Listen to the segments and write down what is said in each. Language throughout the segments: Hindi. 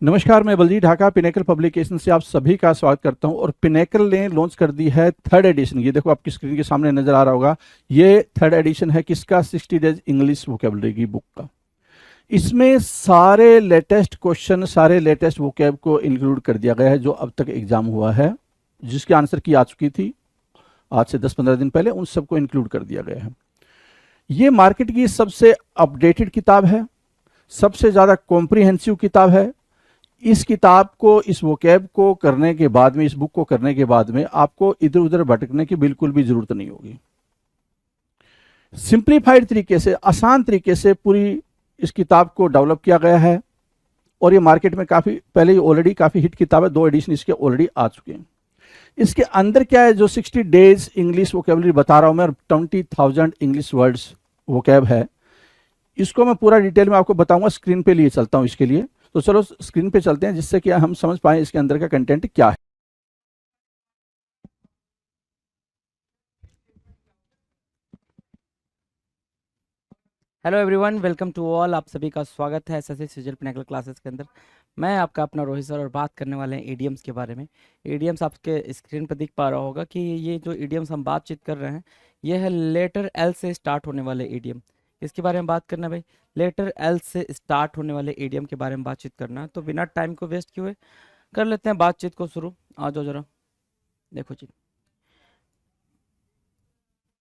नमस्कार, मैं बलजीत ढाका पिनेकल पब्लिकेशन से आप सभी का स्वागत करता हूं। और पिनेकल ने लॉन्च कर दी है थर्ड एडिशन। ये देखो आपकी स्क्रीन के सामने नजर आ रहा होगा। ये थर्ड एडिशन है किसका? 60 डेज इंग्लिश वोकेबलरी की बुक का। इसमें सारे लेटेस्ट क्वेश्चन, सारे लेटेस्ट वोकेब को इंक्लूड कर दिया गया है जो अब तक एग्जाम हुआ है, जिसकी आंसर की आ चुकी थी आज से 10-15 दिन पहले, उन सबको इंक्लूड कर दिया गया है। ये मार्केट की सबसे अपडेटेड किताब है, सबसे ज़्यादा कॉम्प्रिहेंसिव किताब है। इस किताब को, इस वोकैब को करने के बाद में, इस बुक को करने के बाद में आपको इधर उधर भटकने की बिल्कुल भी जरूरत नहीं होगी। सिंप्लीफाइड तरीके से, आसान तरीके से पूरी इस किताब को डेवलप किया गया है। और ये मार्केट में काफ़ी पहले ही ऑलरेडी काफ़ी हिट किताब है, 2 एडिशन इसके ऑलरेडी आ चुके हैं। इसके अंदर क्या है, जो 60 डेज इंग्लिश वोकेबलरी बता रहा हूं मैं, 20,000 इंग्लिश वर्ड्स वोकैब है, इसको मैं पूरा डिटेल में आपको बताऊंगा। स्क्रीन पे लिए चलता हूं इसके लिए, तो चलो स्क्रीन पे चलते हैं जिससे कि हम समझ पाए इसके अंदर का कंटेंट क्या है। Hello everyone, welcome to all. आप सभी का स्वागत है एसएससी सिजल पिनेकल क्लासेस के अंदर। मैं आपका अपना रोहित सर और बात करने वाले हैं ईडीएम्स के बारे में। ईडीएम्स आपके स्क्रीन पर दिख पा रहा होगा कि ये जो ईडीएम्स हम बातचीत कर रहे हैं ये है लेटर एल से स्टार्ट होने वाले ईडीएम। इसके बारे में बात करना है भाई, लेटर एल से स्टार्ट होने वाले ईडीएम के बारे में बातचीत करना है। तो बिना टाइम को वेस्ट किए कर लेते हैं बातचीत को शुरू। आ जाओ जरा, देखो जी।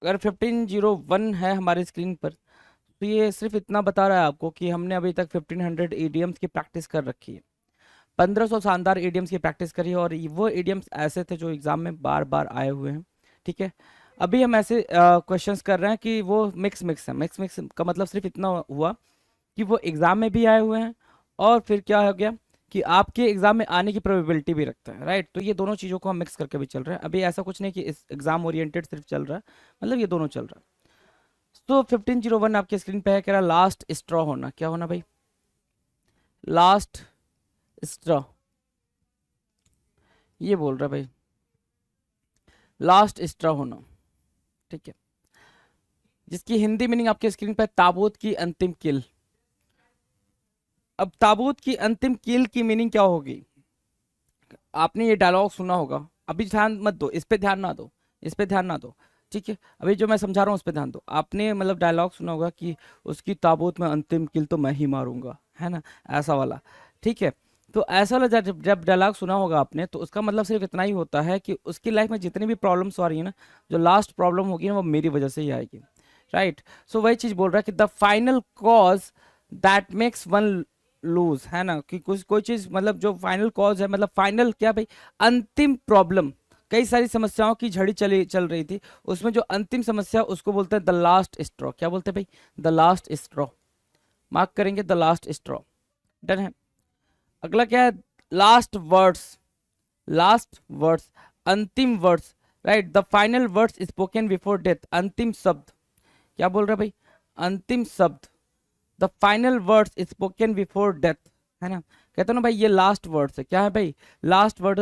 अगर 1501 है हमारी स्क्रीन पर, तो ये सिर्फ इतना बता रहा है आपको कि हमने अभी तक 1500 ईडीएम्स की प्रैक्टिस कर रखी है, 1500 शानदार ईडीएम्स की प्रैक्टिस करी है। और वो ईडीएम्स ऐसे थे जो एग्जाम में बार बार आए हुए हैं। ठीक है, अभी हम ऐसे क्वेश्चंस कर रहे हैं कि वो मिक्स मिक्स है। मिक्स मिक्स का मतलब सिर्फ इतना हुआ कि वो एग्जाम में भी आए हुए हैं और फिर क्या हो गया कि आपके एग्जाम में आने की प्रोबेबिलिटी भी रखता है, राइट। तो ये दोनों चीज़ों को हम मिक्स करके भी चल रहे हैं। अभी ऐसा कुछ नहीं कि इस एग्जाम ओरिएंटेड सिर्फ चल रहा है, मतलब ये दोनों चल रहा है। तो 1501 आपके स्क्रीन पे है, कह रहा लास्ट स्ट्रॉ होना। क्या होना भाई? लास्ट स्ट्रॉ, ये बोल रहा है भाई, लास्ट स्ट्रॉ होना। ठीक है, जिसकी हिंदी मीनिंग आपके स्क्रीन पे ताबूत की अंतिम कील। अब ताबूत की अंतिम कील की मीनिंग क्या होगी? आपने ये डायलॉग सुना होगा, अभी ध्यान मत दो, इस पे ध्यान ना दो, इस पे ध्यान ना दो। ठीक है, अभी जो मैं समझा रहा हूँ उस पे ध्यान दो। आपने मतलब डायलॉग सुना होगा कि उसकी ताबूत में अंतिम कील तो मैं ही मारूंगा, है ना, ऐसा वाला। ठीक है, तो ऐसा वाला जब जब डायलॉग सुना होगा आपने, तो उसका मतलब सिर्फ इतना ही होता है कि उसकी लाइफ में जितनी भी प्रॉब्लम्स आ रही है ना, जो लास्ट प्रॉब्लम होगी ना, वो मेरी वजह से ही आएगी, राइट। सो वही चीज बोल रहा है कि the final cause that makes one lose, है ना, कि कुछ कोई चीज मतलब जो फाइनल कॉज है, मतलब फाइनल क्या भाई, अंतिम प्रॉब्लम। कई सारी समस्याओं की झड़ी चल रही थी, उसमें जो अंतिम समस्या उसको बोलते हैं द लास्ट स्ट्रॉ। क्या बोलते हैं भाई? The last straw. मार्क करेंगे द लास्ट स्ट्रॉ। डन है। अगला क्या है? Last words. लास्ट वर्ड्स, अंतिम words, right. The final words spoken before death, अंतिम शब्द। क्या बोल रहा है भाई? अंतिम शब्द, the final words spoken before death, है ना। कहते हो ना भाई ये लास्ट वर्ड्स है। क्या है भाई? लास्ट वर्ड,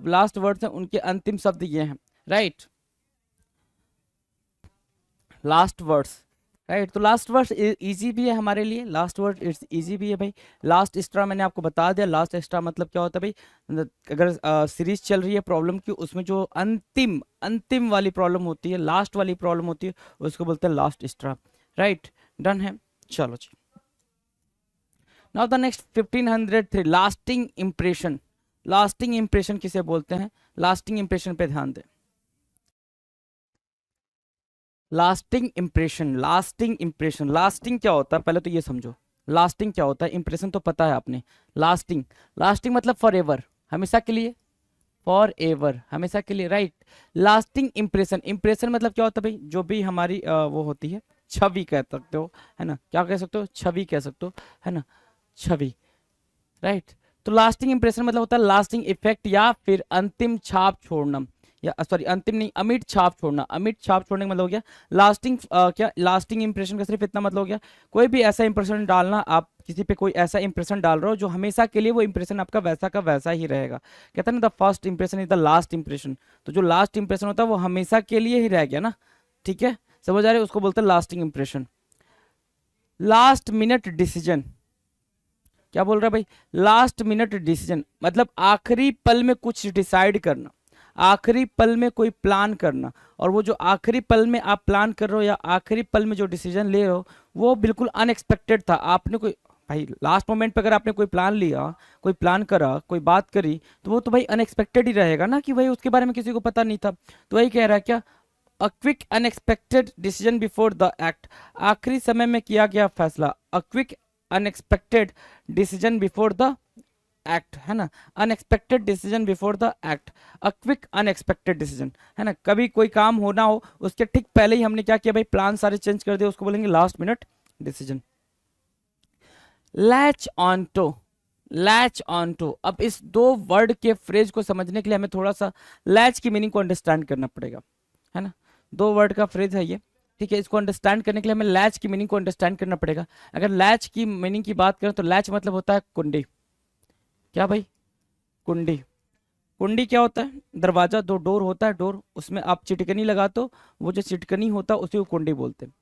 लास्ट वर्ड्स है, उनके अंतिम शब्द ये हैं, राइट। Last words, right. तो लास्ट वर्ड्स इजी भी है हमारे लिए, लास्ट वर्ड इट्स इजी भी है भाई। लास्ट एक्स्ट्रा मैंने आपको बता दिया। लास्ट एक्स्ट्रा मतलब क्या होता है भाई? अगर सीरीज चल रही है प्रॉब्लम की, उसमें जो अंतिम अंतिम वाली प्रॉब्लम होती है, लास्ट वाली प्रॉब्लम होती है, उसको बोलते हैं लास्ट एक्स्ट्रा, राइट। डन है, चलो जी। Now the next 1503, lasting impression. Lasting impression किसे बोलते हैं? लास्टिंग इंप्रेशन पे ध्यान दें। Lasting impression, lasting impression, lasting क्या होता है पहले तो ये समझो। लास्टिंग क्या होता है? इंप्रेशन तो पता है आपने। लास्टिंग, लास्टिंग मतलब फॉर एवर, हमेशा के लिए, फॉर एवर, हमेशा के लिए, राइट। लास्टिंग इंप्रेशन, इंप्रेशन मतलब क्या होता है भाई? जो भी हमारी वो होती है, छवि कह सकते हो, है ना। क्या कह सकते हो? छवि कह सकते हो, है ना, छवि, राइट। तो लास्टिंग इंप्रेशन मतलब होता है लास्टिंग इफेक्ट या फिर अंतिम छाप छोड़ना, या सॉरी अंतिम नहीं, अमिट छाप छोड़ना। अमिट छाप छोड़ने का मतलब हो गया लास्टिंग। क्या लास्टिंग इंप्रेशन का सिर्फ इतना मतलब हो गया, कोई भी ऐसा इंप्रेशन डालना, आप किसी पे कोई ऐसा इंप्रेशन डाल रहे हो जो हमेशा के लिए वो इंप्रेशन आपका वैसा का वैसा ही रहेगा। कहते हैं ना the first impression is the last impression. तो जो लास्ट इंप्रेशन होता है वो हमेशा के लिए ही रह गया ना, ठीक है, समझ आ रहे हैं, उसको बोलते हैं lasting impression. Last minute decision, क्या बोल रहा है भाई, लास्ट मिनट डिसीजन, मतलब आखिरी पल में कुछ डिसाइड करना, आखिरी पल में कोई प्लान करना, और वो जो आखिरी पल में आप प्लान कर रहे हो या आखिरी पल में जो डिसीजन ले रहे हो वो बिल्कुल अनएक्सपेक्टेड था। आपने कोई भाई लास्ट मोमेंट पे अगर आपने कोई प्लान लिया, कोई प्लान करा, कोई बात करी, तो वो तो भाई अनएक्सपेक्टेड ही रहेगा ना, कि भाई उसके बारे में किसी को पता नहीं था। तो वही कह रहा है क्या, a quick unexpected decision before the act, आखिरी समय में किया गया फैसला, a quick unexpected decision before the act, है ना, unexpected decision before the act, a quick unexpected decision, है ना, कभी कोई काम होना हो उसके ठीक पहले ही हमने क्या किया भाई, प्लान सारे चेंज कर दिए, उसको बोलेंगे last minute decision. Latch on to, latch on to, अब इस दो वर्ड के फ्रेज को समझने के लिए हमें थोड़ा सा लैच की मीनिंग को अंडरस्टैंड करना पड़ेगा, है ना, दो वर्ड का फ्रेज है ये, ठीक है, इसको अंडरस्टैंड करने के लिए हमें लैच की मीनिंग को अंडरस्टैंड करना पड़ेगा। अगर लैच की मीनिंग की बात करें तो लैच मतलब होता है कुंडी, क्या भाई, कुंडी, कुंडी क्या होता है, दरवाजा, दो डोर होता है, डोर, उसमें आप चिटकनी लगाते हो, वो जो चिटकनी होता है उसी को कुंडी बोलते हैं,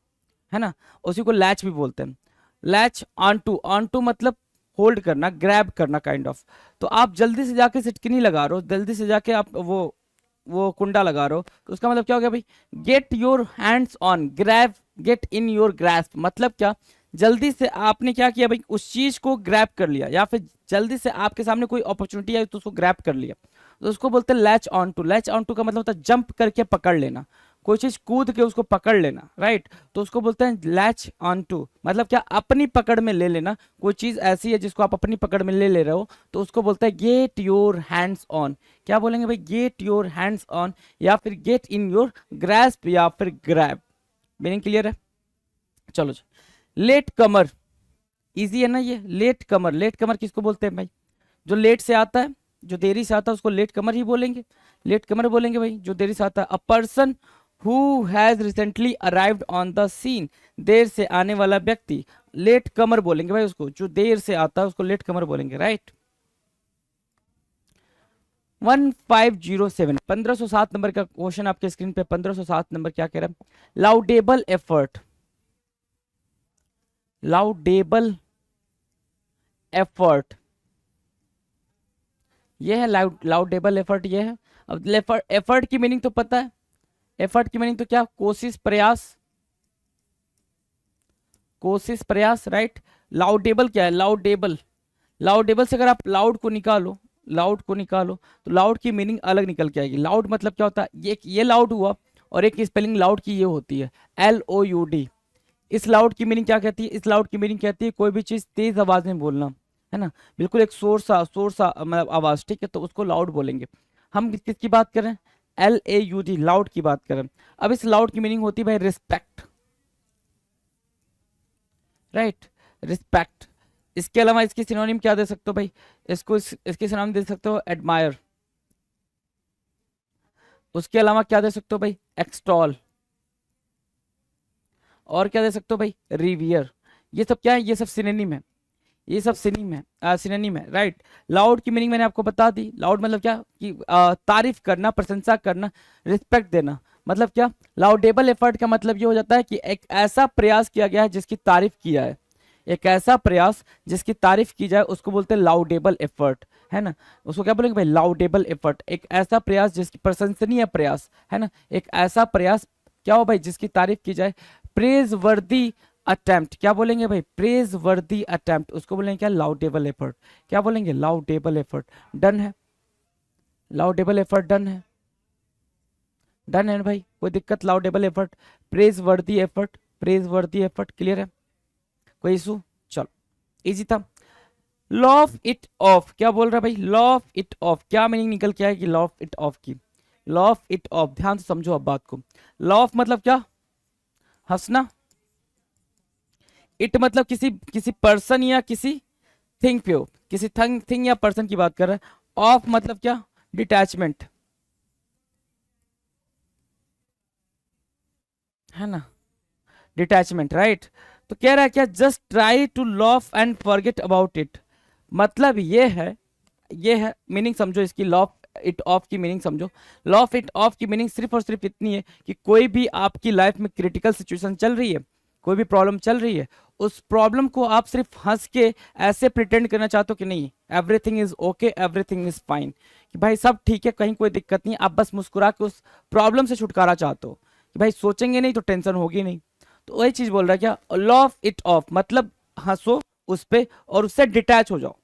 है ना, उसी को लैच भी बोलते हैं। Latch on to, on to मतलब होल्ड करना, ग्रैब करना काइंड ऑफ। तो आप जल्दी से जाके चिटकनी लगा रहे हो, जल्दी से जाके आप वो कुंडा लगा रहे हो, तो उसका मतलब क्या हो गया भाई, get your hands on, grab, get in your grasp, मतलब क्या, जल्दी से आपने क्या किया भाई, उस चीज को ग्रैब कर लिया, या फिर जल्दी से आपके सामने कोई अपॉर्चुनिटी आई तो उसको ग्रैब कर लिया, तो उसको बोलते हैं latch on to. Latch on to का मतलब होता है जंप करके पकड़ लेना, कोई चीज कूद के उसको पकड़ लेना, राइट, तो उसको बोलते हैं लैच ऑन टू, मतलब क्या, अपनी पकड़ में ले लेना, कोई चीज ऐसी है जिसको आप अपनी पकड़ में ले रहे हो, तो उसको बोलते हैं गेट योर हैंड्स ऑन। क्या बोलेंगे भाई, गेट योर हैंड्स ऑन, या फिर गेट इन योर ग्रैस्प, या फिर ग्रैब। मीनिंग क्लियर है, चलो जी। लेट कमर, इजी है ना ये, लेट कमर, लेट कमर किसको बोलते हैं भाई, जो लेट से आता है, जो देरी से आता है उसको लेट कमर ही बोलेंगे, लेट कमर बोलेंगे भाई, जो देरी से आता है। A person who has recently arrived on the scene, देर से आने वाला व्यक्ति, लेट कमर बोलेंगे भाई उसको, जो देर से आता है उसको लेट कमर बोलेंगे, राइट। 1507, 1507 नंबर का क्वेश्चन आपके स्क्रीन पे, 1507 नंबर क्या कह रहा है, लाउडेबल एफर्ट, लाउडेबल एफर्ट, ये है लाउडेबल एफर्ट, ये है। अब एफर्ट की मीनिंग तो पता है, एफर्ट की मीनिंग तो क्या, कोशिश, प्रयास, कोशिश, प्रयास, राइट। लाउडेबल क्या है, लाउडेबल, लाउडेबल से अगर आप लाउड को निकालो, लाउड को निकालो तो लाउड की मीनिंग अलग निकल के आएगी। लाउड मतलब क्या होता है, ये लाउड हुआ, और एक स्पेलिंग लाउड की ये होती है LOUD। इस लाउड की मीनिंग क्या कहती है, इस लाउड की मीनिंग कहती है कोई भी चीज तेज आवाज में बोलना, है ना, बिल्कुल एक शोर सा मतलब आवाज, ठीक है, तो उसको लाउड बोलेंगे। हम किसकी बात कर रहे हैं, LAUD, लाउड की बात कर रहे हैं। अब इस लाउड की मीनिंग होती है भाई रिस्पेक्ट, राइट, रिस्पेक्ट। इसके अलावा इसकी सिनोनिम क्या दे सकते हो भाई, इसकी सिनोनिम दे सकते हो एडमायर, उसके अलावा क्या दे सकते हो भाई, एक्सटॉल, और क्या दे सकते हो भाई, रिवियर। ये सब क्या है, ये सब सिनोनिम है, ये सब सिनोनिम है, सिनोनिम है, राइट। लाउड की मीनिंग मैंने आपको बता दी, लाउड मतलब क्या कि तारीफ करना, प्रशंसा करना, रिस्पेक्ट देना, मतलब क्या, लाउडेबल एफर्ट का मतलब ये हो जाता है कि एक ऐसा प्रयास किया गया है जिसकी तारीफ किया है, एक ऐसा प्रयास जिसकी तारीफ की जाए उसको बोलते हैं लाउडेबल एफर्ट, है ना, उसको क्या बोलेंगे भाई, लाउडेबल एफर्ट, एक ऐसा प्रयास जिसकी प्रशंसनीय प्रयास, है ना, एक ऐसा प्रयास क्या हो भाई जिसकी तारीफ की जाए। प्रेज वर्दी अटेम्प्ट, क्या बोलेंगे भाई, प्रेज वर्दी अटेम्प्ट, उसको बोलेंगे क्या, लाउडेबल एफर्ट, क्या बोलेंगे, लाउडेबल एफर्ट। डन है, लाउडेबल एफर्ट डन है, डन है ना भाई, कोई दिक्कत, लाउडेबल एफर्ट, प्रेज वर्दी एफर्ट, प्रेज वर्दी एफर्ट, क्लियर है, कोई इशू, चलो इजी था। लॉ ऑफ इट ऑफ, क्या बोल रहा है भाई, लॉ ऑफ इट ऑफ, क्या मीनिंग निकल के आएगी लॉ ऑफ इट ऑफ की, लॉ ऑफ इट ऑफ, ध्यान से समझो अब बात को। लॉ ऑफ मतलब क्या, हंसना, इट मतलब किसी पर्सन या किसी थिंग पे हो, किसी थिंग या पर्सन की बात कर रहा है। ऑफ मतलब क्या, डिटैचमेंट, है ना, डिटैचमेंट, राइट। तो कह रहा है क्या, just try to laugh and forget about it, मतलब ये है मीनिंग समझो इसकी, लॉ ऑफ इट ऑफ की मीनिंग समझो। लॉ ऑफ इट ऑफ की मीनिंग सिर्फ और सिर्फ इतनी है कि कोई भी आपकी लाइफ में क्रिटिकल सिचुएशन चल रही है, कोई भी प्रॉब्लम चल रही है, उस प्रॉब्लम को आप सिर्फ हंस के ऐसे प्रिटेंड करना चाहते हो कि नहीं everything is okay, everything is fine, कि भाई सब ठीक है, कहीं कोई दिक्कत नहीं, आप बस मुस्कुरा के उस प्रॉब्लम से छुटकारा चाहते हो कि भाई सोचेंगे नहीं तो टेंशन होगी नहीं। तो वही चीज बोल रहा है क्या, लॉफ इट ऑफ, मतलब हंसो उस पे और उससे डिटैच हो जाओ,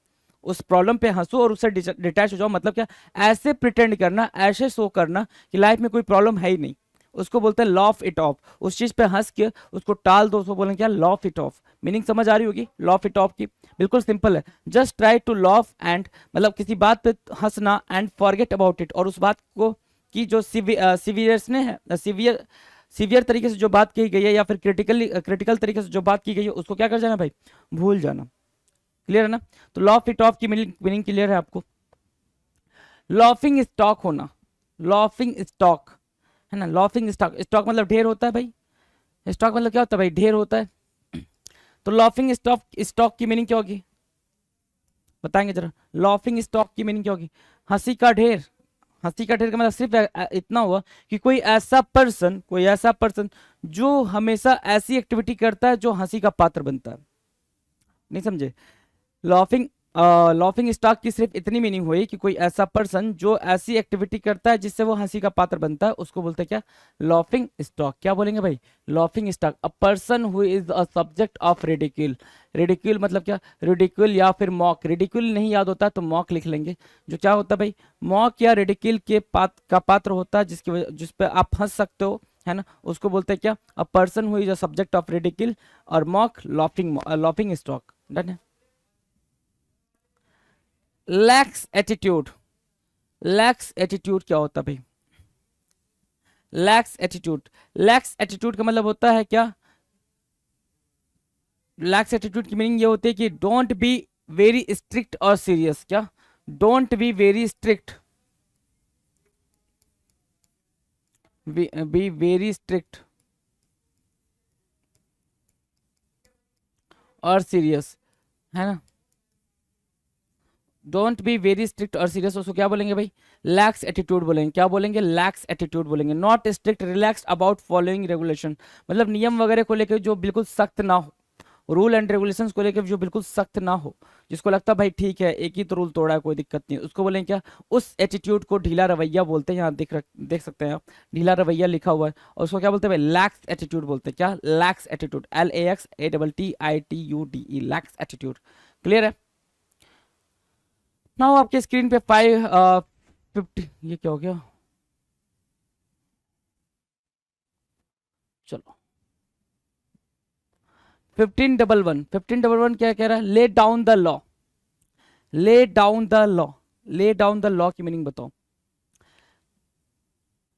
उस प्रॉब्लम पे हंसो और उससे डिटैच हो जाओ। मतलब क्या, ऐसे प्रिटेंड करना, ऐसे शो करना कि लाइफ में कोई प्रॉब्लम है ही नहीं, उसको बोलते हैं लॉफ इट ऑफ। उस चीज पे हंस के उसको टाल दो, उसको बोलेंगे क्या, लॉफ इट ऑफ। मीनिंग समझ आ रही होगी लॉफ इट ऑफ की, बिल्कुल सिंपल है, just try to laugh and, मतलब किसी बात पे हंसना एंड फॉरगेट अबाउट इट, और उस बात को की जो सीवियर तरीके से जो बात कही गई है या फिर क्रिटिकल तरीके से जो बात की गई है उसको क्या कर जाना भाई, भूल जाना। क्लियर है ना? तो लॉफ इट ऑफ की मीनिंग क्लियर है आपको। लॉफिंग स्टॉक होना, लॉफिंग स्टॉक है ना, लॉफिंग स्टॉक, स्टॉक मतलब ढेर होता है भाई, स्टॉक मतलब क्या होता है भाई, ढेर होता है। तो लॉफिंग स्टॉक की मीनिंग क्या होगी, बताएंगे जरा। लॉफिंग स्टॉक की मीनिंग क्या होगी, हंसी का ढेर। हंसी का ढेर का मतलब सिर्फ इतना हुआ कि कोई ऐसा पर्सन जो हमेशा ऐसी एक्टिविटी करता है जो हंसी का पात्र बनता है। नहीं समझे? लॉफिंग लॉफिंग स्टॉक की सिर्फ इतनी मीनिंग हुई कि कोई ऐसा पर्सन जो ऐसी एक्टिविटी करता है जिससे वो हंसी का पात्र बनता है, उसको बोलते हैं क्या, लॉफिंग स्टॉक। क्या बोलेंगे भाई, laughing stock. A person who is a subject of ridicule. Ridicule मतलब क्या, रिडिक्यूल या फिर मॉक। रिडिक्यूल नहीं याद होता तो मॉक लिख लेंगे, जो क्या होता है भाई, मॉक या रिडिक्यूल के पात्र होता है जिस पे आप हंस सकते हो, है ना, उसको बोलते हैं क्या, अ person who is a subject of ridicule और मॉक, लॉफिंग स्टॉक। डन है। लैक्स एटीट्यूड, लैक्स एटीट्यूड क्या होता है भाई, लैक्स एटीट्यूड, लैक्स एटीट्यूड का मतलब होता है क्या, लैक्स एटीट्यूड की मीनिंग ये होती है कि डोंट बी वेरी स्ट्रिक्ट और सीरियस। क्या, don't be very strict, be very strict और सीरियस, है ना, डोंट बी वेरी स्ट्रिक्ट और सीरियस, उसको क्या बोलेंगे भाई, लैक्स एटीट्यूड बोलेंगे। क्या बोलेंगे, लैक्स एटीट्यूड बोलेंगे। Not strict, relax about following regulation, मतलब नियम वगैरह को लेकर जो बिल्कुल सख्त ना हो, रूल एंड रेगुलेशंस को लेकर जो बिल्कुल सख्त ना हो, जिसको लगता है भाई ठीक है एक ही तो रूल तोड़ा है कोई दिक्कत नहीं, उसको बोलेंगे क्या, उस एटीट्यूड को ढीला रवैया बोलते हैं। यहाँ देख सकते हैं आप, ढीला रवैया लिखा हुआ है, और उसको क्या बोलते हैं भाई, लैक्स एटीट्यूड बोलते हैं। क्या, lakhs attitude, LAXATTITUDE, lakhs attitude. Clear है? नाउ आपके स्क्रीन पे 550, ये क्या हो गया, चलो 1511 क्या कह रहा है, lay down the law, lay down the law, lay down the law की मीनिंग बताओ।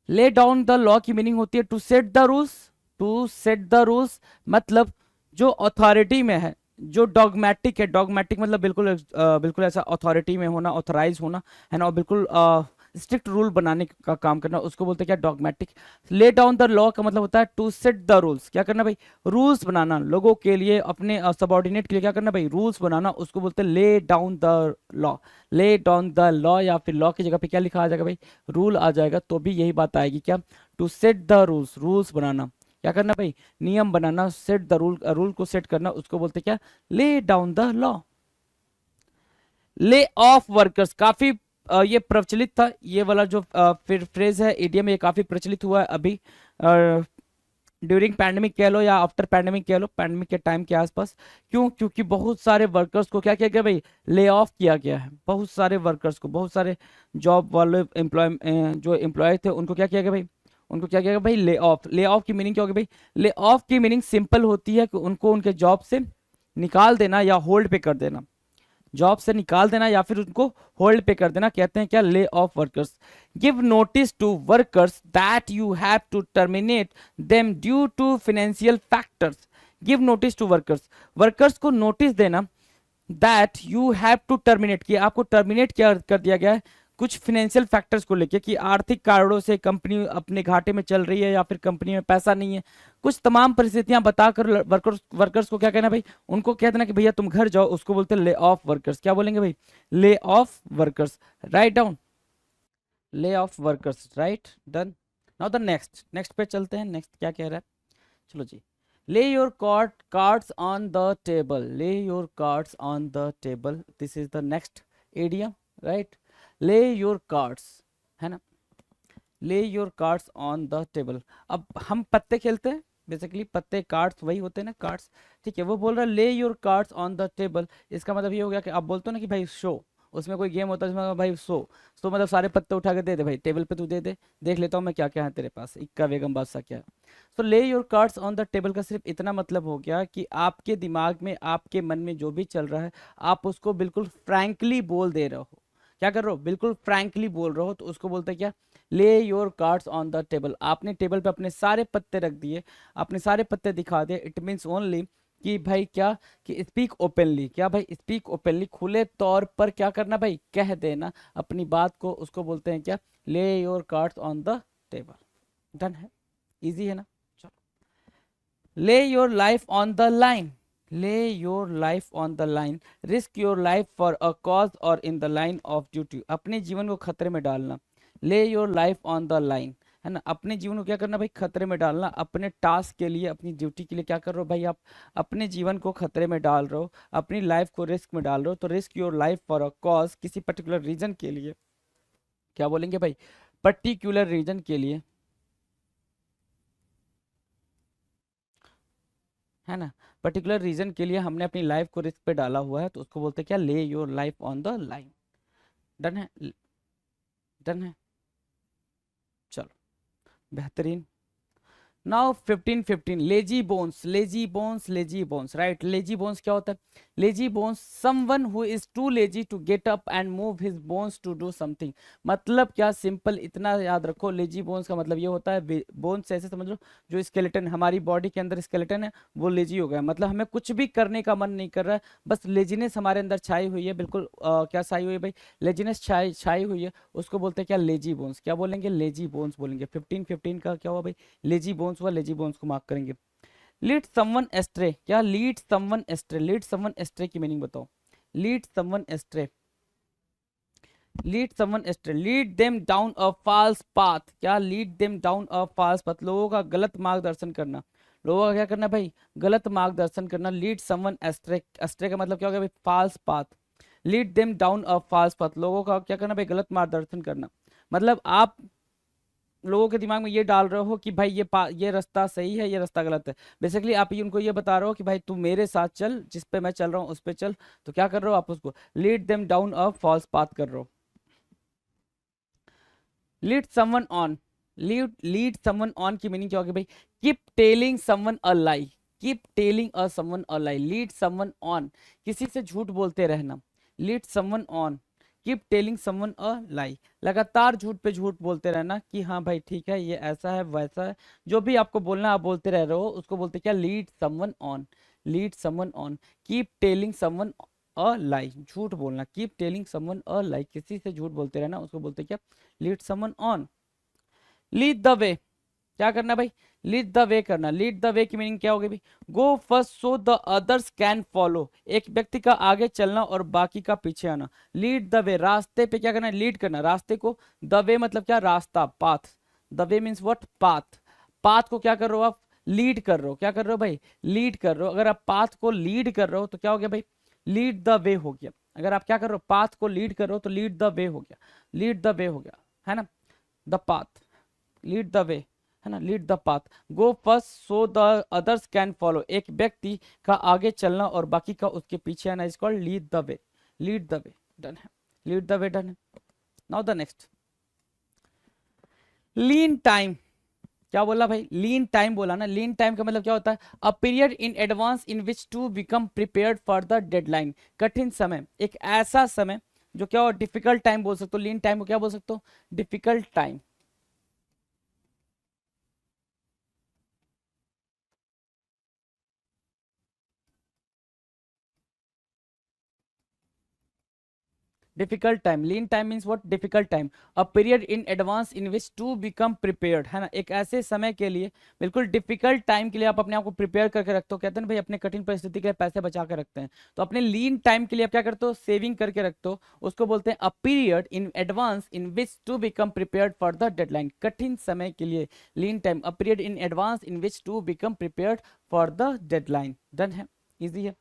ले डाउन द लॉ की मीनिंग होती है to set the rules, to set the rules मतलब जो अथॉरिटी में है, जो डॉगमेटिक है, डॉगमेटिक मतलब बिल्कुल बिल्कुल ऐसा अथॉरिटी में होना, ऑथराइज होना, है ना, और बिल्कुल स्ट्रिक्ट रूल बनाने का काम करना, उसको बोलते हैं क्या, डॉगमेटिक। ले डाउन द लॉ का मतलब होता है टू सेट द रूल्स, क्या करना भाई, रूल्स बनाना लोगों के लिए, अपने सबॉर्डिनेट के लिए क्या करना भाई, रूल्स बनाना, उसको बोलते हैं ले down the law. Lay down the law, या फिर लॉ की जगह पे क्या लिखा आ जाएगा भाई, रूल आ जाएगा, तो भी यही बात आएगी क्या, to set the rules, rules बनाना, क्या करना भाई, नियम बनाना, सेट द रूल, रूल को सेट करना, उसको बोलते क्या, lay down the law. Lay off workers, काफी ये प्रचलित था, ये वाला जो फिर फ्रेज है, इडियम, ये काफी प्रचलित हुआ है अभी ड्यूरिंग पैंडेमिक कह लो या आफ्टर पैंडेमिक कह लो, पैंडेमिक के टाइम के आसपास। क्यों? क्योंकि बहुत सारे वर्कर्स को क्या किया गया भाई, ले ऑफ किया गया है, बहुत सारे वर्कर्स को, बहुत सारे जॉब वाले जो एम्प्लॉय थे उनको क्या किया गया भाई, उनको क्या किया गया भाई, ले ऑफ। ले ऑफ की मीनिंग क्या होगी भाई, ले ऑफ की मीनिंग सिंपल होती है कि उनको उनके जॉब से निकाल देना या होल्ड पे कर देना, जॉब से निकाल देना या फिर उनको होल्ड पे कर देना, कहते हैं क्या, lay off workers. Give notice to workers that you have to terminate them due to financial factors. Give notice to workers, workers को नोटिस देना, that you have to terminate, कि आपको टर्मिनेट क्या कर दिया गया है, कुछ फाइनेंशियल फैक्टर्स को लेके, कि आर्थिक कारणों से कंपनी अपने घाटे में चल रही है या फिर कंपनी में पैसा नहीं है, कुछ तमाम परिस्थितियां बताकर वर्कर्स को क्या कहना भाई, उनको कह देना कि भैया तुम घर जाओ, उसको बोलते हैं ले ऑफ वर्कर्स। क्या बोलेंगे भाई, ले ऑफ वर्कर्स। राइट डाउन, ले off workers, right, done. Now the next पे चलते हैं, नेक्स्ट क्या कह रहा है, चलो जी। lay your cards on the table, lay your cards on the table, this is the next idiom, right? lay your cards, है ना, lay your cards on the table। अब हम पत्ते खेलते हैं बेसिकली, पत्ते कार्ड्स वही होते हैं ना, कार्ड्स, ठीक है। वो बोल रहा है ले your cards on the table, इसका मतलब ये हो गया कि आप बोलते हो ना कि भाई शो, उसमें कोई गेम होता है जिसमें भाई सो मतलब सारे पत्ते उठा के दे दे भाई टेबल पे, तू दे दे, देख लेता हूँ मैं क्या क्या है तेरे पास, इक्का बेगम बादशाह क्या है। तो ले your cards on the table का सिर्फ इतना मतलब हो गया कि आपके दिमाग में, आपके मन में जो भी चल रहा है, आप उसको बिल्कुल फ्रैंकली बोल दे रहे हो। क्या कर रहे हो, बिल्कुल फ्रैंकली बोल रहे हो, तो उसको बोलते हैं क्या, lay your cards on the table. आपने टेबल पे अपने सारे पत्ते रख दिए, अपने सारे पत्ते दिखा दिए, इट मीन्स ओनली कि भाई क्या, कि स्पीक ओपनली, क्या भाई स्पीक ओपनली, खुले तौर पर क्या करना भाई, कह देना अपनी बात को, उसको बोलते हैं क्या, lay your cards on the table. Done है, इजी है ना। चलो, lay your life on the line, lay your life on the line, risk your life for a cause और in the line of duty, अपने जीवन को खतरे में डालना, lay your life on the line, है ना, अपने जीवन को क्या करना भाई, खतरे में डालना, अपने टास्क के लिए, अपनी ड्यूटी के लिए क्या कर रहे हो भाई, आप अपने जीवन को खतरे में डाल रहे हो, अपनी लाइफ को रिस्क में डाल रहे हो, तो risk your life for a cause, किसी पर्टिकुलर रीजन के लिए, क्या बोलेंगे भाई, पर्टिकुलर रीजन के लिए, है ना, पर्टिकुलर रीजन के लिए हमने अपनी लाइफ को रिस्क पे डाला हुआ है, तो उसको बोलते हैं क्या, lay your life on the line. Done है, डन है, चलो बेहतरीन। Now 15-15 lazy bones, lazy bones, lazy bones, right. Lazy bones क्या होता है, lazy bones someone who is too lazy to get up and move his bones to do something. मतलब क्या, सिंपल इतना याद रखो, लेजी बोन्स का मतलब ये होता है, बोन्स ऐसे समझ लो जो स्केलेटन, हमारी बॉडी के अंदर स्केलेटन है, वो लेजी हो गया, मतलब हमें कुछ भी करने का मन नहीं कर रहा है, बस लेजीनेस हमारे अंदर छाई हुई है, बिल्कुल क्या छाई हुई है भाई, लेजीनेस छाई छाई हुई है, उसको बोलते हैं क्या, लेजी बोन्स। क्या बोलेंगे, लेजी बोन्स बोलेंगे। 15-15 का क्या हुआ भाई, लेजी बोन्स हुआ, लेजी बोन्स को मार्क करेंगे। लीड समवन एस्ट्रे, क्या lead someone astray, lead someone astray की मीनिंग बताओ, lead someone astray, lead someone astray, lead them down a false path, क्या lead them down a false path, लोगों का गलत मार्गदर्शन करना, लोगों का क्या करना भाई, गलत मार्गदर्शन करना, लीड समवन एस्ट्रे, एस्ट्रे का मतलब क्या हो गया भाई, false path, lead them down a false path, लोगों का क्या करना भाई, गलत मार्गदर्शन करना, मतलब आप लोगों के दिमाग में ये डाल रहे हो कि भाई ये रास्ता सही है, ये रास्ता गलत है, बेसिकली आप ये उनको ये बता रहे हो कि भाई तू मेरे साथ चल, जिस पे मैं चल रहा हूँ उस पे चल, तो क्या कर रहे हो आप, उसको lead them down a false path कर रहे हो। Lead someone on, lead someone on की मीनिंग क्या होगी भाई, keep telling someone a lie, keep telling a someone a lie, lead someone on, किसी से झूठ बोलते रहना, lead someone on, keep telling someone a lie, लगातार झूठ पे झूठ बोलते रहना कि हाँ भाई ठीक है, ये ऐसा है वैसा है, जो भी आपको बोलना आप बोलते रह रहे हो, उसको बोलते क्या, lead someone on, lead someone on, keep telling someone a lie, झूठ बोलना, keep telling someone a lie, किसी से झूठ बोलते रहना, उसको बोलते क्या, lead someone on. Lead the way, क्या करना भाई, लीड द वे करना, लीड द वे की मीनिंग क्या होगी भाई, go first so the others can follow, एक व्यक्ति का आगे चलना और बाकी का पीछे आना, लीड द वे, रास्ते पे क्या करना, लीड करना रास्ते को, द वे मतलब क्या, रास्ता, path, the way means what, path, path को क्या कर रहे हो आप, लीड कर रहे हो, क्या कर रहे हो भाई, लीड कर रहे हो, अगर आप पाथ को लीड कर रहे हो तो क्या हो गया भाई, लीड द वे हो गया, अगर आप क्या कर रहे हो, पाथ को लीड कर रहे हो तो लीड द वे हो गया, लीड द वे हो गया, है ना, द पाथ, लीड द वे, है ना, lead the path, go first so the others can follow, एक व्यक्ति का आगे चलना और बाकी का उसके पीछे आना, is called lead the way, lead the way, done है, लीड द वे, डन है। Now the next, lean time, क्या बोला भाई, लीन टाइम बोला ना, लीन टाइम का मतलब क्या होता है, a period in advance in which to become prepared for the deadline, कठिन समय, एक ऐसा समय जो क्या हो, डिफिकल्ट टाइम बोल सकते हो, लीन टाइम को क्या बोल सकते हो, difficult time, difficult time, lean time means what, difficult time, a period in advance in which to become prepared, है ना, एक ऐसे समय के लिए, बिल्कुल डिफिकल्ट टाइम के लिए आप अपने आप को प्रिपेयर करके रखते हो, कहते हैं ना भाई अपने कठिन परिस्थिति के लिए पैसे बचा के रखते हैं, तो अपने लीन टाइम के लिए आप क्या करते हो, सेविंग करके रखते हो, उसको बोलते हैं a period in advance in which to become prepared for the deadline, कठिन समय के लिए lean time, a period in advance in which to become prepared for the deadline, done है, इजी है।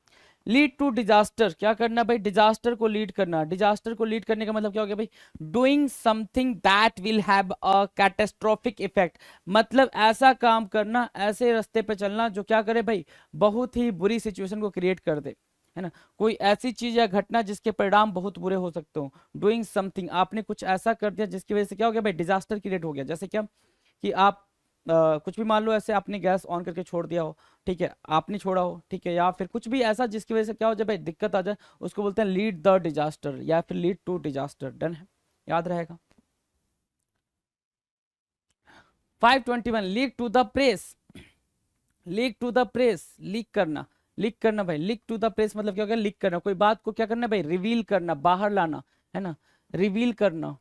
लीड टू डिजास्टर, क्या करना भाई, डिजास्टर को लीड करना, डिजास्टर को लीड करने का मतलब क्या हो गया भाई, doing something that will have a catastrophic effect, मतलब ऐसा काम करना, ऐसे रास्ते पे चलना जो क्या करे भाई, बहुत ही बुरी सिचुएशन को क्रिएट कर दे, है ना, कोई ऐसी चीज या घटना जिसके परिणाम बहुत बुरे हो सकते हो, डूइंग समथिंग, आपने कुछ ऐसा कर दिया जिसकी वजह से क्या हो गया भाई, डिजास्टर क्रिएट हो गया, जैसे क्या कि आप कुछ भी मान लो ऐसे आपने गैस ऑन करके छोड़ दिया हो, ठीक है, आपने छोड़ा हो, ठीक है, या फिर कुछ भी ऐसा जिसकी वजह से क्या हो जाए भाई, दिक्कत आ जाए, उसको बोलते हैं लीड द डिजास्टर या फिर लीड टू डिजास्टर, डन है, याद रहेगा। 521 leak to the press, leak to the press, leak करना भाई, लीक टू द प्रेस मतलब क्या हो गया, लीक करना, कोई बात को क्या करना भाई, रिवील करना, बाहर लाना, है ना, रिवील करना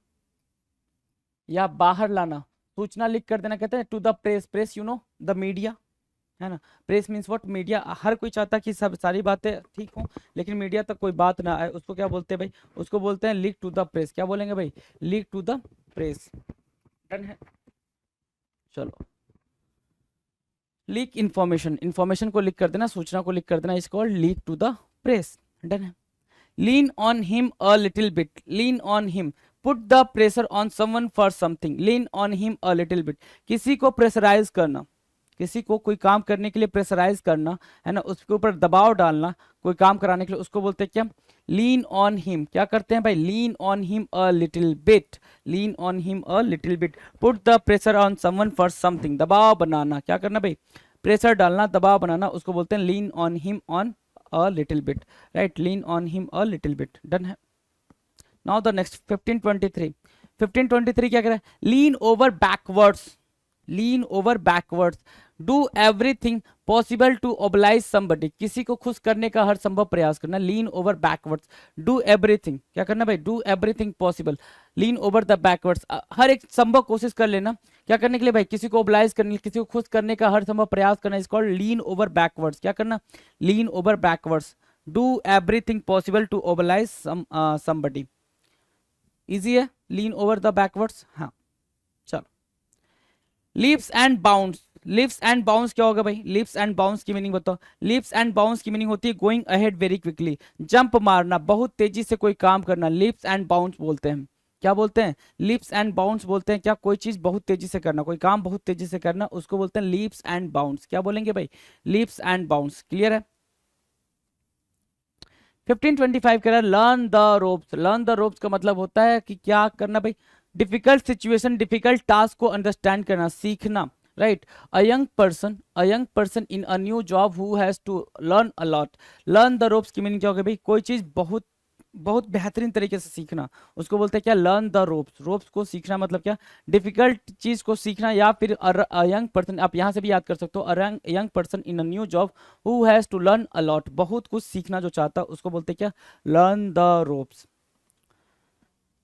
या बाहर लाना, सूचना लीक कर देना, कहते हैं to the press, press you know the media, है ना, प्रेस मीन्स व्हाट, मीडिया, हर कोई चाहता कि सब सारी बातें ठीक हो लेकिन मीडिया तक कोई बात ना आए, उसको क्या बोलते हैं भाई, उसको बोलते हैं लीक टू द प्रेस, क्या बोलेंगे भाई, leak to the press, done है। चलो, लीक इंफॉर्मेशन, इंफॉर्मेशन को लीक कर देना, सूचना को लीक कर देना, is called leak to the press, done है। Lean on him a little bit, lean on him, put the pressure on someone for something, lean on him a little bit, किसी को प्रेशराइज करना, किसी को कोई काम करने के लिए प्रेशराइज करना, है ना, उसके ऊपर दबाव डालना कोई काम कराने के लिए, उसको बोलते हैं क्या, लीन ऑन हिम, क्या करते हैं भाई, लीन on him a little bit, lean on him a little bit, put the pressure on someone for something, दबाव बनाना, क्या करना भाई, प्रेशर डालना, दबाव बनाना, उसको बोलते हैं lean on him on a little bit, right, lean on him a little bit, done है। नाउ द नेक्स्ट 1523, 1523 क्या कह रहा है, lean over backwards, lean over backwards, do everything possible to oblige somebody, किसी को खुश करने का हर संभव प्रयास करना, lean over backwards, do everything, क्या करना भाई, do everything possible, lean over the backwards, हर एक संभव कोशिश कर लेना, क्या करने के लिए भाई, किसी को ओबलाइज करने, किसी को खुश करने का हर संभव प्रयास करना, is called lean over backwards, क्या करना, lean over backwards, do everything possible to oblige somebody, easy है, लीन ओवर द बैकवर्ड्स, हाँ। चलो, leaps and bounds, leaps and bounds क्या होगा भाई, लीप्स एंड बाउंड्स की मीनिंग बताओ, लीप्स एंड बाउंड्स की मीनिंग होती है going ahead very quickly, jump मारना, बहुत तेजी से कोई काम करना, लीप्स एंड बाउंड्स बोलते हैं, क्या बोलते हैं, लीप्स एंड बाउंड्स बोलते हैं, क्या कोई चीज बहुत तेजी से करना, कोई काम बहुत तेजी से करना, उसको बोलते हैं लीप्स एंड बाउंड्स, क्या बोलेंगे भाई, लीप्स एंड बाउंड्स, क्लियर है। 1525 कह रहा है learn the ropes, learn the ropes का मतलब होता है कि क्या करना भाई, डिफिकल्ट सिचुएशन, डिफिकल्ट टास्क को अंडरस्टैंड करना, सीखना, right, a young person in a new job who has to learn a lot, learn the ropes की मीनिंग क्या होगी भाई, कोई चीज बहुत बहुत बेहतरीन तरीके से सीखना, उसको बोलते हैं क्या, लर्न द रोप्स, रोप्स को सीखना मतलब क्या, डिफिकल्ट चीज को सीखना, या फिर अ यंग पर्सन, आप यहां से भी याद कर सकते हो, a young person in a new job who has to learn a lot, बहुत कुछ सीखना जो चाहता है उसको बोलते हैं क्या, learn the ropes.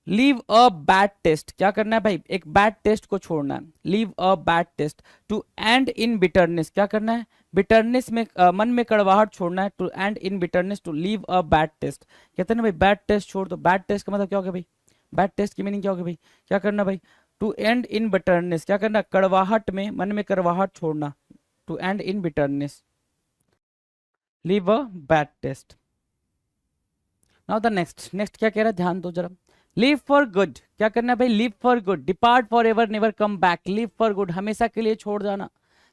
Leave a bad test, क्या करना है भाई, एक बैड टेस्ट को छोड़ना है, leave a bad taste, to end in bitterness, क्या करना है, बिटरनेस में मन में कड़वाहट छोड़ना है, to end in bitterness, to leave a bad taste, कहते हैं ना भाई बैड टेस्ट छोड़ दो, बैड टेस्ट का मतलब क्या हो गया भाई, बैड टेस्ट की मीनिंग क्या होगी भाई, क्या करना भाई, टू एंड इन बिटरनेस, क्या करना, कड़वाहट में, मन में कड़वाहट छोड़ना, to end in bitterness, leave a bad taste. Now the next, next क्या कह रहा है, ध्यान दो जरा, लिव फॉर गुड, क्या करना है भाई, live for good, depart for ever never come back, live for good, हमेशा के लिए छोड़ जाना,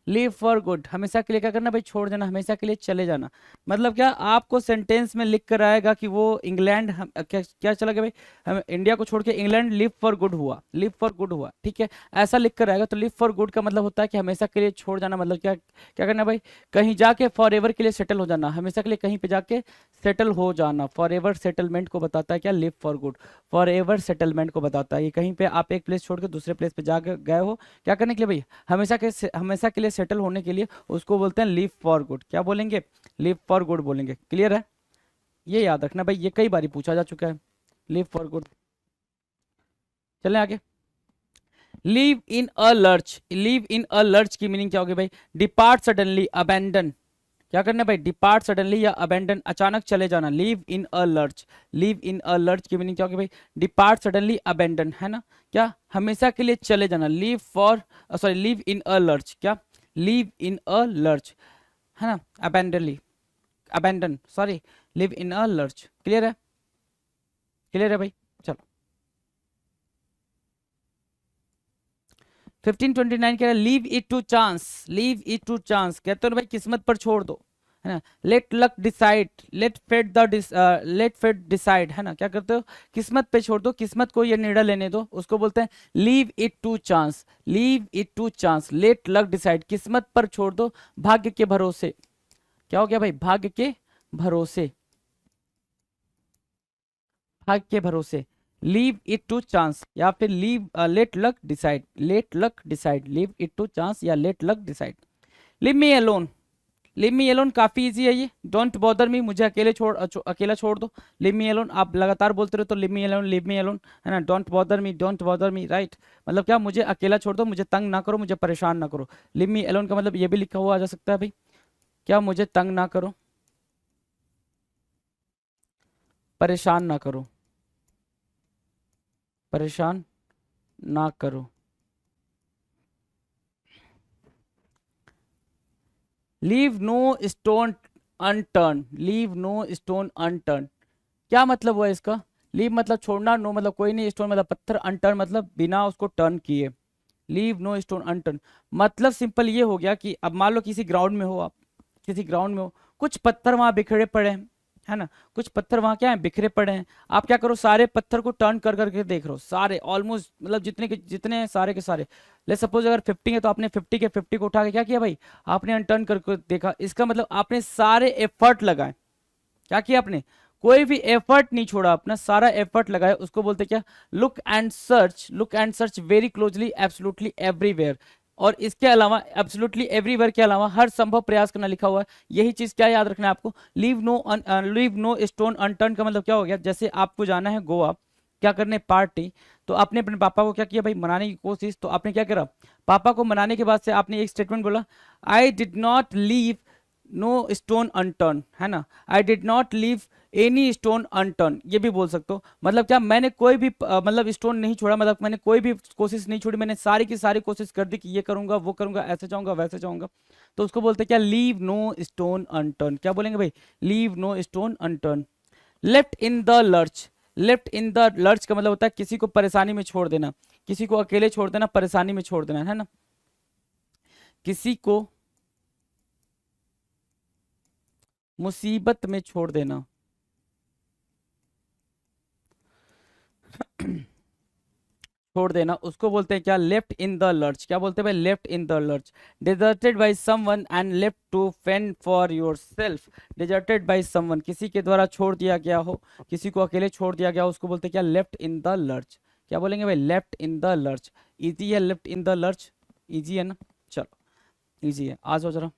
लिव फॉर गुड, हमेशा के लिए क्या करना भाई, छोड़ देना, हमेशा के लिए चले जाना, मतलब क्या, आपको सेंटेंस में लिख कर आएगा कि वो इंग्लैंड क्या चला गया भाई, हम इंडिया को छोड़ के इंग्लैंड लिव फॉर गुड हुआ, लिव फॉर गुड हुआ, ठीक है, ऐसा लिख कर आएगा, तो लिव फॉर गुड का मतलब होता है कि हमेशा के लिए छोड़ जाना, मतलब क्या क्या करना भाई, कहीं जाके फॉर एवर के लिए सेटल हो जाना, हमेशा के लिए कहीं पे जाके सेटल हो जाना, फॉर एवर सेटलमेंट को बताता है क्या, live for good, for ever settlement को बताता है, ये कहीं पे आप एक प्लेस छोड़ के दूसरे प्लेस पे जा गए हो, क्या करने के लिए भाई, हमेशा के लिए सेटल होने के लिए, उसको बोलते हैं लिव फॉर गुड, क्या बोलेंगे, लिव फॉर गुड बोलेंगे, क्लियर है, ये याद रखना भाई, ये कई बार पूछा जा चुका है, लीव फॉर गुड। चलें आगे। Leave in a lurch, leave in a lurch की मीनिंग क्या होगी भाई? Depart suddenly, abandon. क्या करना है भाई? डिपार्ट सडनली या अबैंडन, अचानक चले जाना। Leave in a lurch, leave in a lurch की मीनिंग क्या होगी भाई? डिपार्ट सडनली, अबैंडन, है ना? क्या? हमेशा के लिए चले जाना। Leave for, sorry, leave in a lurch, क्या? लीव इन अ लर्च, है ना? Abandonly, abandon, sorry, live in a lurch. Clear है? क्लियर है भाई? चलो 1529 कह रहा है leave it to chance, leave it to chance, कहते हो ना भाई किस्मत पर छोड़ दो, है ना? Let luck decide, let fate the let fate decide, है ना? क्या करते हो? किस्मत पे छोड़ दो, किस्मत को ये निर्णय लेने दो, उसको बोलते हैं leave it to chance, leave it to chance, let luck decide, किस्मत पर छोड़ दो, भाग्य के भरोसे। क्या हो गया भाई? भाग्य के भरोसे, भाग्य के भरोसे। लीव इट टू चांस या फिर leave let luck decide, let luck decide, leave it to chance या let luck decide. Live me alone, live me alone काफी इजी है ये। डोंट बॉदर मी, मुझे अकेले अकेला छोड़ दो। लिव मी अलोन, आप लगातार बोलते रहो तो live me alone, live me alone, है ना? Don't bother me, don't bother me, right? मतलब क्या? मुझे अकेला छोड़ दो, मुझे तंग ना करो, मुझे परेशान ना करो। लिव मी अलोन का मतलब ये भी लिखा हुआ आ जा सकता है भाई, क्या? मुझे तंग ना करो, परेशान ना करो, परेशान ना करो। Leave no stone unturned, leave no stone unturned, क्या मतलब हुआ इसका? लीव मतलब छोड़ना, नो मतलब कोई नहीं, स्टोन मतलब पत्थर, अनटर्न मतलब बिना उसको टर्न किए। लीव नो स्टोन अनटर्न मतलब सिंपल ये हो गया कि अब मान लो किसी ग्राउंड में हो आप, किसी ग्राउंड में हो, कुछ पत्थर वहां बिखरे पड़े हैं, है ना? कुछ पत्थर वहां क्या है? बिखरे पड़े हैं। आप क्या करो? सारे पत्थर को टर्न कर करके देख रहे हो, सारे ऑलमोस्ट, मतलब जितने के जितने, सारे के सारे। ले सपोज अगर 50 है तो आपने 50 के 50 को उठा के क्या किया भाई? आपने अनटर्न करके देखा। इसका मतलब आपने सारे एफर्ट लगाए। क्या किया आपने? कोई भी एफर्ट नहीं छोड़ा, अपना सारा एफर्ट लगाया, उसको बोलते क्या? Look and search, look and search very closely, absolutely everywhere. और इसके अलावा एब्सोल्युटली एवरीवेयर के अलावा हर संभव प्रयास करना लिखा हुआ है। यही चीज क्या याद रखना है आपको? लीव नो स्टोन अनटर्न का मतलब क्या हो गया? जैसे आपको जाना है गोवा, क्या करने? पार्टी। तो आपने अपने पापा को क्या किया भाई? मनाने की कोशिश। तो आपने क्या करा? पापा को मनाने के बाद से आपने एक स्टेटमेंट बोला, I did not leave no stone unturned, है ना? I did not leave any stone unturned, ये भी बोल सकते हो। मतलब क्या? मैंने कोई भी मतलब स्टोन नहीं छोड़ा, मतलब मैंने कोई भी कोशिश नहीं छोड़ी, मैंने सारी की सारी कोशिश कर दी कि ये करूंगा, वो करूंगा, ऐसे जाऊंगा, वैसे जाऊंगा। तो उसको बोलते हैं क्या? Leave no stone unturned. क्या बोलेंगे भाई? Leave no stone unturned. Left in the lurch, left in the lurch का मतलब होता है किसी को परेशानी में छोड़ देना, किसी को अकेले छोड़ देना, परेशानी में छोड़ देना, है ना? किसी को मुसीबत में छोड़ देना। छोड़ देना, उसको बोलते हैं क्या? Left in the lurch. क्या बोलते हैं भाई? Left in the lurch. Deserted by someone and left to fend for yourself, deserted by someone, किसी के द्वारा छोड़ दिया गया हो, किसी को अकेले छोड़ दिया गया हो, उसको बोलते हैं क्या? Left in the lurch. क्या बोलेंगे भाई? Left in the lurch. Easy है left in the lurch, easy है ना? चलो इजी है, आ जाओ जरा।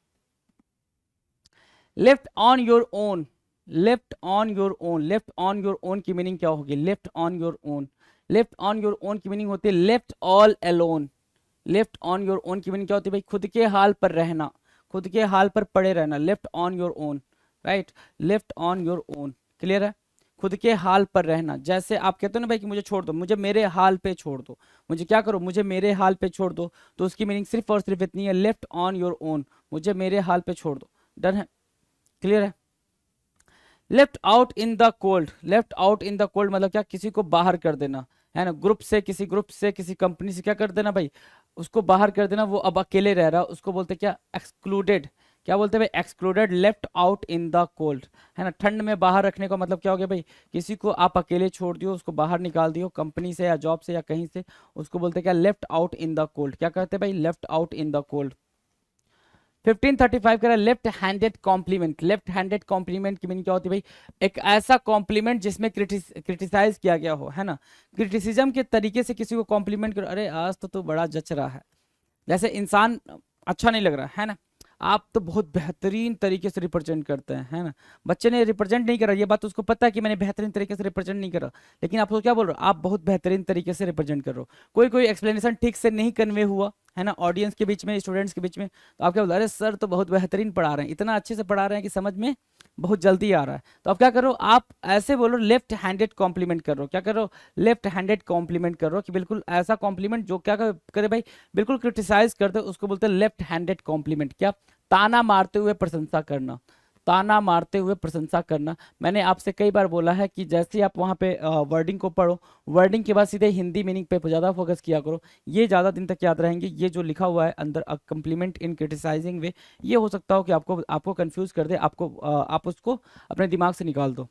Left on your own, left on your own, left on your own की मीनिंग क्या होगी? Left on your own, left on your own की मीनिंग होती है left all alone. Left on your own की मीनिंग क्या होती है भाई? खुद के हाल पर रहना, खुद के हाल पर पड़े रहना। Left on your own, right? Left on your own, clear है? खुद के हाल पर रहना। जैसे आप कहते हो ना भाई कि मुझे छोड़ दो, मुझे मेरे हाल पे छोड़ दो, मुझे क्या करो? मुझे मेरे हाल पे छोड़ दो। तो उसकी मीनिंग सिर्फ और सिर्फ इतनी है, लेफ्ट ऑन योर ओन, मुझे मेरे हाल पे छोड़ दो। डन है? क्लियर है? Left out in the cold, left out in the cold मतलब क्या? किसी को बाहर कर देना, है ना? ग्रुप से, किसी ग्रुप से, किसी कंपनी से क्या कर देना भाई? उसको बाहर कर देना, वो अब अकेले रह रहा, उसको बोलते क्या? एक्सक्लूडेड। क्या बोलते हैं भाई? Excluded, left out in the cold, है ना? ठंड में बाहर रखने का मतलब क्या हो गया भाई? किसी को आप अकेले छोड़ दियो, उसको बाहर निकाल दियो कंपनी से या जॉब से या कहीं से, उसको बोलते हैं क्या? Left out in the cold. क्या कहते हैं भाई? Left out in the cold. 1535 कह रहा है left handed compliment, left handed compliment की मीनिंग क्या होती है भाई? एक ऐसा कॉम्प्लीमेंट जिसमें क्रिटिसाइज किया गया हो, है ना? क्रिटिसिज्म के तरीके से किसी को कॉम्प्लीमेंट करो, अरे आज तो तू बड़ा जच रहा है, जैसे इंसान अच्छा नहीं लग रहा है ना? आप तो बहुत बेहतरीन तरीके से रिप्रेजेंट करते हैं, है ना। बच्चे ने रिप्रेजेंट नहीं करा, ये बात उसको पता है कि मैंने बेहतरीन तरीके से रिप्रेजेंट नहीं करा, लेकिन आप उसको क्या बोल रहे हो, आप बहुत बेहतरीन तरीके से रिप्रेजेंट कर रहे हो। कोई कोई एक्सप्लेनेशन ठीक से नहीं कन्वे हुआ, है ना, ऑडियंस के बीच में, स्टूडेंट्स के बीच में, तो आप क्या बोल रहे हैं, अरे सर तो बहुत बेहतरीन पढ़ा रहे हैं, इतना अच्छे से पढ़ा रहे हैं कि समझ में बहुत जल्दी आ रहा है। तो आप क्या करो, आप ऐसे बोलो, लेफ्ट हैंडेड कॉम्प्लीमेंट कर रहे हो। क्या कर रहे हो, लेफ्ट हैंडेड कॉम्प्लीमेंट कर रहे हो, कि बिल्कुल ऐसा कॉम्प्लीमेंट जो क्या करे भाई, बिल्कुल क्रिटिसाइज कर दे, उसको बोलते हैं लेफ्ट हैंडेड कॉम्प्लीमेंट। क्या, ताना मारते हुए प्रशंसा करना, ताना मारते हुए प्रशंसा करना। मैंने आपसे कई बार बोला है कि जैसे आप वहाँ पे वर्डिंग को पढ़ो, वर्डिंग के बाद सीधे हिंदी मीनिंग पे ज़्यादा फोकस किया करो, ये ज़्यादा दिन तक याद रहेंगे। ये जो लिखा हुआ है अंदर, अ कम्प्लीमेंट इन क्रिटिसाइजिंग वे, ये हो सकता हो कि आपको कंफ्यूज कर दे, आप उसको अपने दिमाग से निकाल दो।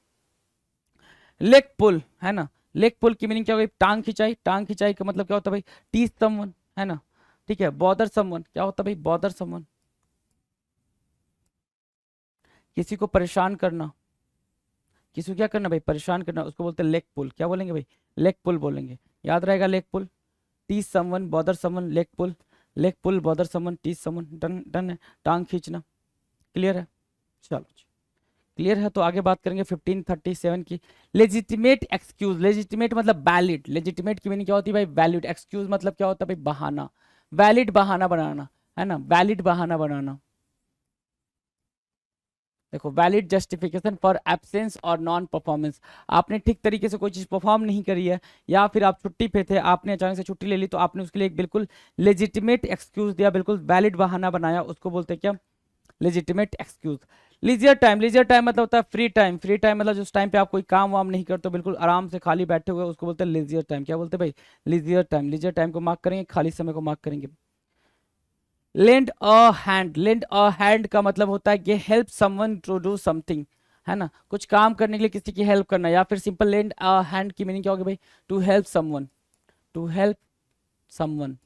लेग पुल, है ना, लेग पुल की मीनिंग क्या होगी, टांग खिंचाई। टांग खिंचाई का मतलब क्या होता है भाई, टीज समवन, है ना, ठीक है। बॉदर समवन क्या होता है भाई, बॉदर समवन, किसी को परेशान करना, किसी को क्या करना भाई, परेशान करना, उसको बोलते हैं लेग पुल। क्या बोलेंगे भाई, लेग पुल बोलेंगे, याद रहेगा leg pull. Tease someone, bother someone, leg pull, leg pull, bother someone, tease someone, done done है, टांग खींचना। क्लियर है, चलो क्लियर है। तो आगे बात करेंगे 1537 की। लेजिटिमेट एक्सक्यूज, लेजिटिमेट मतलब वैलिड, लेजिटिमेट की मीनिंग क्या होती है भाई, वैलिड। एक्सक्यूज मतलब क्या होता है भाई, बहाना, वैलिड बहाना बनाना, है ना, वैलिड बहाना बनाना। देखो, वैलिड जस्टिफिकेशन फॉर एब्सेंस और नॉन परफॉर्मेंस, आपने ठीक तरीके से कोई चीज परफॉर्म नहीं करी है, या फिर आप छुट्टी पे थे, आपने अचानक से छुट्टी ले ली, तो आपने उसके लिए एक बिल्कुल लेजिटिमेट एक्सक्यूज दिया, बिल्कुल वैलिड बहाना बनाया, उसको बोलते हैं क्या, legitimate excuse. लीजियर time, leisure time मतलब होता है फ्री टाइम। फ्री टाइम मतलब जिस टाइम पे आप कोई काम वाम नहीं करते, बिल्कुल आराम से खाली बैठे हुए, उसको बोलते हैं लीजियर टाइम। क्या बोलते हैं भाई, लीजियर टाइम। लीजियर टाइम को मार्क करेंगे, खाली समय को मार्क करेंगे। Lend a hand, lend a hand का मतलब होता है कि help someone to do something, है ना, कुछ काम करने के लिए किसी की हेल्प करना, या फिर सिंपल लेंड अ हैंड की मीनिंग क्या होगी भाई, to help someone, to help someone.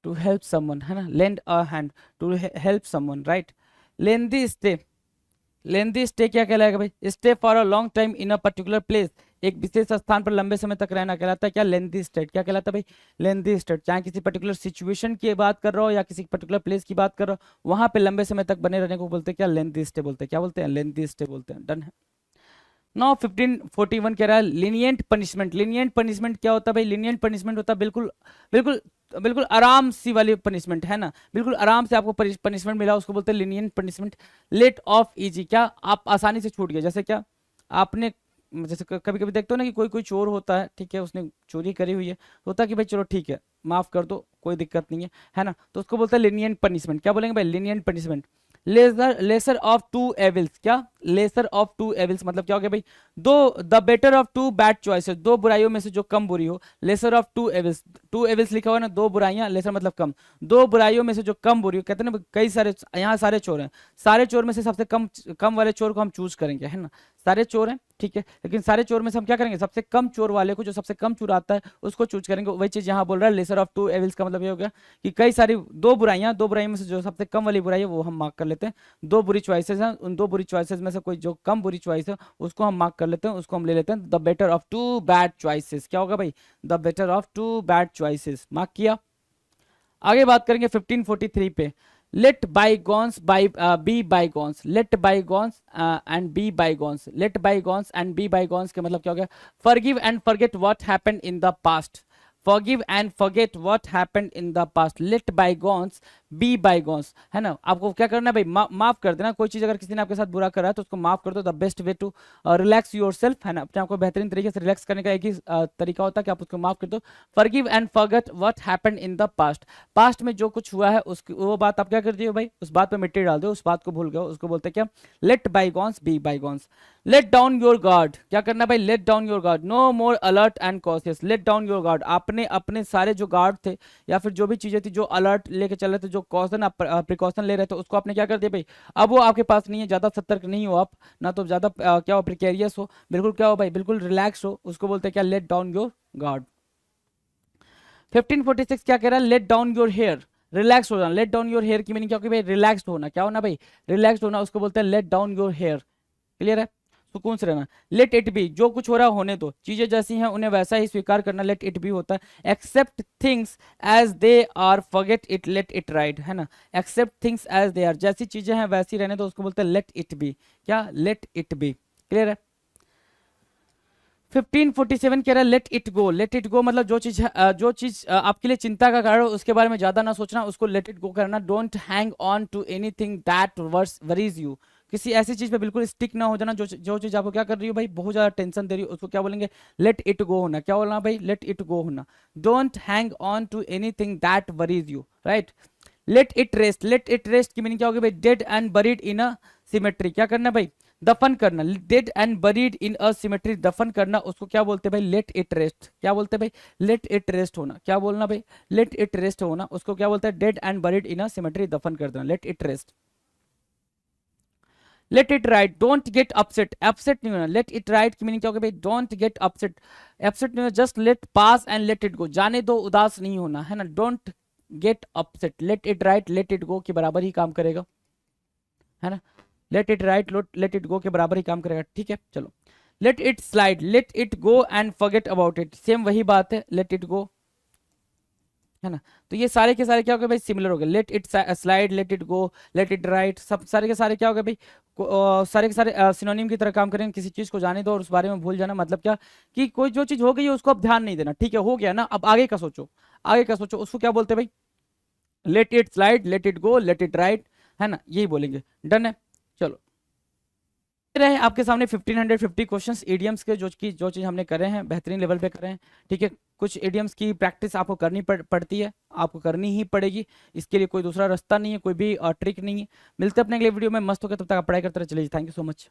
To help someone, है ना, lend a hand to help someone, right. Lengthy stay, lengthy stay क्या कहलाएगा भाई, stay for a long time in a particular place, एक विशेष स्थान पर लंबे समय तक रहना कहलाता है क्या, लेंदी स्टेट। क्या कहलाता है भाई, लेंदी स्टेट। चाहे किसी पर्टिकुलर सिचुएशन की बात कर रहा हो या किसी पर्टिकुलर प्लेस की बात कर रहा हो, वहां पे लंबे समय तक बने रहने को बोलते हैं क्या, लेंदी स्टे बोलते हैं। क्या बोलते हैं, लेंदी स्टे बोलते हैं। डन है। नाउ 1541 कह रहा है लिनिएंट पनिशमेंट। लिनिएंट पनिशमेंट क्या होता है भाई, लिनिएंट पनिशमेंट होता है बिल्कुल बिल्कुल बिल्कुल आराम सी वाली पनिशमेंट, है ना, बिल्कुल आराम से आपको पनिशमेंट मिला, उसको बोलते हैं लिनिएंट पनिशमेंट। लेट ऑफ इजी, क्या आप आसानी से छूट गए। जैसे क्या, आपने जैसे कभी कभी देखते हो ना कि कोई कोई चोर होता है, ठीक है, उसने चोरी करी हुई है, तो होता है कि भाई चलो ठीक है, माफ कर दो, कोई दिक्कत नहीं है ना, तो उसको बोलते हैं लिनिएंट पनिशमेंट। क्या बोलेंगे भाई, lenient punishment. Lesser, lesser of two evils, क्या, लेसर ऑफ टू एविल्स मतलब क्या हो गया भाई, दो, the better of two bad choices, दो बुराइयों में से जो कम बुरी हो। Lesser of two evils, two evils लिखा हुआ है ना, दो बुराइयां, लेसर मतलब कम, दो बुराइयों में से जो कम बुरी हो। कहते हैं ना कई सारे, यहाँ सारे चोर हैं, सारे चोर में से सबसे कम कम वाले चोर को हम चूज करेंगे, है ना, सारे चोर हैं, ठीक है, लेकिन सारे चोर में से हम क्या करेंगे, सबसे कम चोर वाले को, जो सबसे कम चुराता है उसको चूज करेंगे। वही चीज यहाँ बोल रहा है, लेसर ऑफ टू एविल्स का मतलब ये हो गया कि कई सारी, दो बुराइयां, दो बुराइयों में से जो सबसे कम वाली बुराई है वो हम मार्क कर लेते हैं। दो बुरी चॉइसेस हैं, उन दो बुरी चॉइसेस में से कोई जो कम बुरी चॉइस है उसको हम मार्क कर लेते हैं, उसको हम ले लेते हैं the better of two bad choices. क्या होगा भाई, the better of two bad choices, mark किया। आगे बात करेंगे 1543 पे। Let bygones be bygones, let bygones and be bygones, let bygones and be bygones के मतलब क्या हो गया, forgive and forget what happened in the past, forgive and forget what happened in the past, let bygones be bygones, है ना। आपको क्या करना है भाई, माफ कर देना। कोई चीज अगर किसी ने आपके साथ बुरा करा है तो उसको माफ कर दो। The best way to relax yourself, है ना, अपने आपको बेहतरीन तरीके से रिलैक्स करने का एक ही तरीका होता है कि आप उसको माफ कर दो। Forgive and forget what happened in the past, past में जो कुछ हुआ है उसकी वो बात आप क्या कर दियो भाई, उस बात पे मिट्टी डाल दो, उस बात को भूल गए, उसको बोलते हैं क्या, let bygones be bygones. Let down your guard, क्या करना भाई, let down your guard, no more alert and cautious, let down your guard. आपने अपने सारे जो गार्ड थे या फिर जो भी चीजें थी जो अलर्ट लेके चल रहे थे, जो कॉशन आप प्रिकॉशन ले रहे थे, उसको आपने क्या कर दिया भाई, अब वो आपके पास नहीं है, ज्यादा सतर्क नहीं हो आप, ना तो ज्यादा क्या हो, प्रिकेरियस हो, बिल्कुल क्या हो भाई, बिल्कुल रिलैक्स हो, उसको बोलते हैं क्या, लेट डाउन योर गार्ड। 1546 क्या कह रहा है, let down your hair, relax हो जाना। लेट डाउन योर हेयर की मीनिंग क्या होगी भाई, रिलैक्स होना। क्या होना भाई, रिलैक्स होना, उसको बोलते हैं let down your hair. Clear है। सुकून से रहना। लेट इट बी, जो कुछ हो रहा है होने दो, चीजें जैसी हैं उन्हें वैसा ही स्वीकार करना, लेट इट बी होता है। Accept things as they are, forget it, let it ride, है ना। Accept things as they are, जैसी चीजें हैं वैसी रहने दो, उसको बोलते हैं लेट इट बी। क्या? Let it be. क्लियर है? 1547 कह रहा है let it go. Let it go मतलब जो चीज आपके लिए चिंता का कारण हो उसके बारे में ज्यादा ना सोचना, उसको लेट इट गो करना। Don't hang on to anything that worries you, किसी ऐसी चीज पे बिल्कुल स्टिक ना हो जाना जो चीज आपको क्या कर रही हो भाई, बहुत ज्यादा टेंशन दे रही हो, उसको क्या बोलेंगे? लेट इट गो होना। क्या बोलना भाई? लेट इट गो होना। Don't hang on to anything that worries you, right. Let it rest. Let it rest की मीनिंग क्या होगी भाई? Dead and buried in a cemetery. क्या करना भाई? दफन करना। Dead and buried in a cemetery, दफन करना, उसको क्या बोलते हैं भाई? Let it rest. क्या बोलते हैं भाई? लेट इट रेस्ट होना। क्या बोलना भाई? लेट इट रेस्ट होना, उसको क्या बोलते हैं? Dead and buried in a cemetery, दफन कर देना, late it rest. Let it right. Don't get upset. Upset नहीं होना। लेट इट राइट की मीनिंग क्या होगी भाई? Don't get upset. अपसेट नहीं होना, just let pass and let it गो, जाने दो, उदास नहीं होना, है ना। Don't get upset. Let it right let it गो के बराबर ही काम करेगा, है ना। Let it right let it गो के बराबर ही काम करेगा, ठीक है। चलो, let it slide, late it go and forget about it, same वही बात है, लेट इट गो, है ना। तो ये सारे के सारे क्या हो गए भाई? सिमिलर हो गए। Let it slide, late it go, let it right, सब सारे के सारे क्या हो गए भाई? सारे के सारे सिनोनिम की तरह काम करेंगे। किसी चीज को जाने दो और उस बारे में भूल जाना, मतलब क्या कि कोई जो चीज हो गई है उसको अब ध्यान नहीं देना, ठीक है, हो गया ना, अब आगे का सोचो, आगे का सोचो, उसको क्या बोलते हैं भाई? Let it slide, late it go, let it right, है ना, यही बोलेंगे। डन है। चलो, रहे आपके सामने 1550 क्वेश्चंस इडियम्स के, जो चीज हमने करे हैं बेहतरीन लेवल पे करे हैं, ठीक है। कुछ इडियम्स की प्रैक्टिस आपको करनी पड़ती है, आपको करनी ही पड़ेगी, इसके लिए कोई दूसरा रास्ता नहीं है, कोई भी ट्रिक नहीं है। मिलते हैं अपने अगले वीडियो में, मस्त होकर, तब तक आप पढ़ाई करते रहे। चलिए, थैंक यू सो मच।